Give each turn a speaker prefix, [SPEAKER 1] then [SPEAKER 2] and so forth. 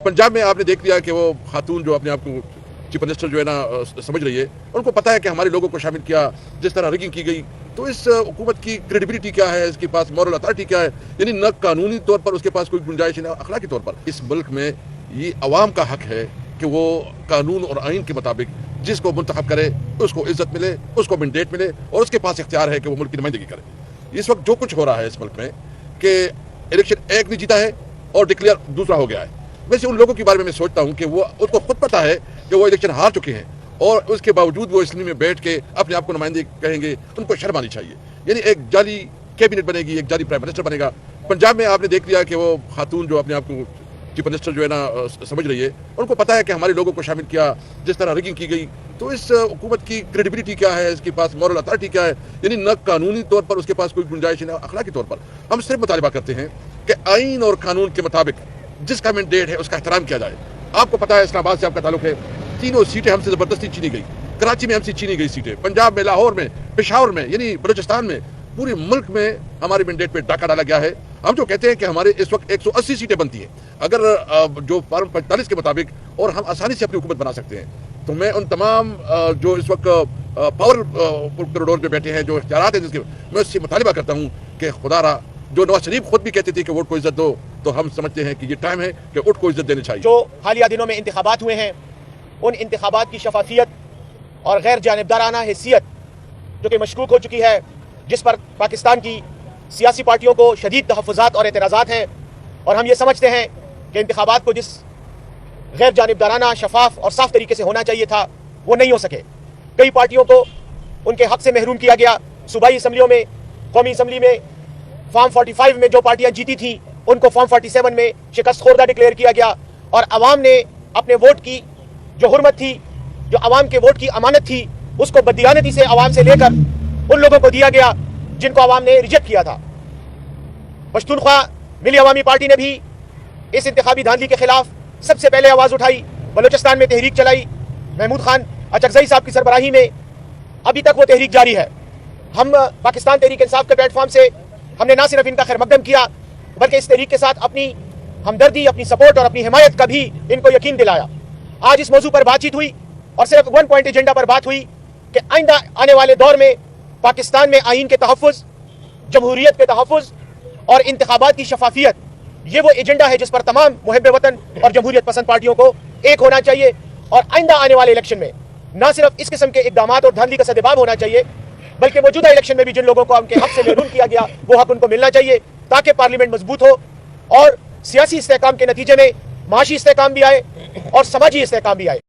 [SPEAKER 1] पंजाब में आपने देख लिया कि वो खातून जो अपने आप को चीफ मिनिस्टर जो है ना समझ रही है, उनको पता है कि हमारे लोगों को शामिल किया, जिस तरह रिगिंग की गई, तो इस हुकूमत की क्रेडिबिलिटी क्या है, इसके पास मॉरल अथॉरिटी क्या है, यानी न कानूनी तौर पर उसके पास कोई गुंजाइश है, न अखलाकी तौर पर। इस मुल्क में ये अवाम का हक है कि वो कानून और आइन के मुताबिक जिसको मुंतखब करे उसको इज्जत मिले, उसको मैंडेट मिले और उसके पास इख्तियार है कि वो मुल्क की नुमाइंदगी करे। इस वक्त जो कुछ हो रहा है इस मुल्क में कि इलेक्शन एक ने जीता है और डिक्लेयर दूसरा हो गया है, वैसे उन लोगों के बारे में मैं सोचता हूं कि वो उसको खुद पता है कि वो इलेक्शन हार चुके हैं और उसके बावजूद वो इसलिए में बैठ के अपने आप को नुमाइंदे कहेंगे, उनको शर्म आनी चाहिए। यानी एक जाली कैबिनेट बनेगी, एक जाली प्राइम मिनिस्टर बनेगा। पंजाब में आपने देख लिया कि वो खातून जो अपने आप को चीफ मिनिस्टर जो है ना समझ रही है, उनको पता है कि हमारे लोगों को शामिल किया, जिस तरह रिगिंग की गई, तो इस हुकूमत की क्रेडिबिलिटी क्या है, इसके पास मॉरल अथॉरिटी क्या है, यानी न कानूनी तौर पर उसके पास कोई गुंजाइश है, न अखलाकी तौर पर। हम सिर्फ मुतालिबा करते हैं कि आइन और कानून के मुताबिक जिसका मैंडेट है उसका एहतराम किया जाए। आपको पता है इस्लामाबाद से आपका ताल्लुक है, तीनों सीटें हमसे ज़बरदस्ती छीनी गई। कराची में हमसे छीनी गई सीटें, पंजाब में, लाहौर में, पेशावर में, यानी बलूचिस्तान में, पूरे मुल्क में हमारे मैंडेट पे डाका डाला गया है। हम जो कहते हैं कि हमारे इस वक्त 180 सीटें बनती हैं, अगर जो फॉर्म 45 के मुताबिक, और हम आसानी से अपनी हुकूमत बना सकते हैं। तो मैं उन तमाम जो इस वक्त पावर कॉरिडोर पे बैठे हैं, जो इख्तियारात हैं जिसके, मैं उससे मुतालिबा करता हूँ कि खुदारा, जो नवाज शरीफ खुद भी कहते थे कि वोट को इज्जत दो, तो हम समझते हैं कि ये टाइम है कि वोट को इज्जत देनी चाहिए।
[SPEAKER 2] जो हालिया दिनों में इंतखाबात हुए हैं, उन इंतखाबात की शफाफियत और गैर जानिबदाराना हैसियत जो कि मशकूक हो चुकी है, जिस पर पाकिस्तान की सियासी पार्टियों को शदीद तहफ़्फ़ुज़ात और एतराज़ात हैं, और हम ये समझते हैं कि इंतखाबात को जिस गैर जानिबदाराना, शफाफ और साफ तरीके से होना चाहिए था, वो नहीं हो सके। कई पार्टियों को उनके हक से महरूम किया गया। सूबाई असम्बलियों में, कौमी असम्बली में फॉर्म 45 में जो पार्टियां जीती थी, उनको फॉर्म 47 में शिकस्त खोरदा डिक्लेयर किया गया, और अवाम ने अपने वोट की जो हुर्मत थी, जो अवाम के वोट की अमानत थी, उसको बददियानती से अवाम से लेकर उन लोगों को दिया गया जिनको अवाम ने रिजेक्ट किया था। पश्तूनख्वा मिली अवामी पार्टी ने भी इस इंतखाबी धांधली के खिलाफ सबसे पहले आवाज़ उठाई, बलूचिस्तान में तहरीक चलाई। महमूद खान अचकज़ई साहब की सरबराही में अभी तक वो तहरीक जारी है। हम पाकिस्तान तहरीक इंसाफ के प्लेटफॉर्म से हमने ना सिर्फ इनका खैर मकदम किया, बल्कि इस तहरीक के साथ अपनी हमदर्दी, अपनी सपोर्ट और अपनी हिमायत का भी इनको यकीन दिलाया। आज इस मौजू पर बातचीत हुई और सिर्फ वन पॉइंट एजेंडा पर बात हुई कि आइंदा आने वाले दौर में पाकिस्तान में आइन के तहफ़्फ़ुज़, जमहूरियत के तहफ़्फ़ुज़ और इंतखाबात की शफाफियत, ये वो एजेंडा है जिस पर तमाम मुहिब वतन और जमहूरियत पसंद पार्टियों को एक होना चाहिए। और आइंदा आने वाले इलेक्शन में न सिर्फ इस किस्म के इक़दाम और धांधली का सद्भाव होना चाहिए, बल्कि मौजूदा इलेक्शन में भी जिन लोगों को उनके हक से महरूम किया गया, वो हक उनको मिलना चाहिए, ताकि पार्लियामेंट मजबूत हो और सियासी इस्तेहकाम के नतीजे में माशी इस्तेहकाम भी आए और समाजी इस्तेहकाम भी आए।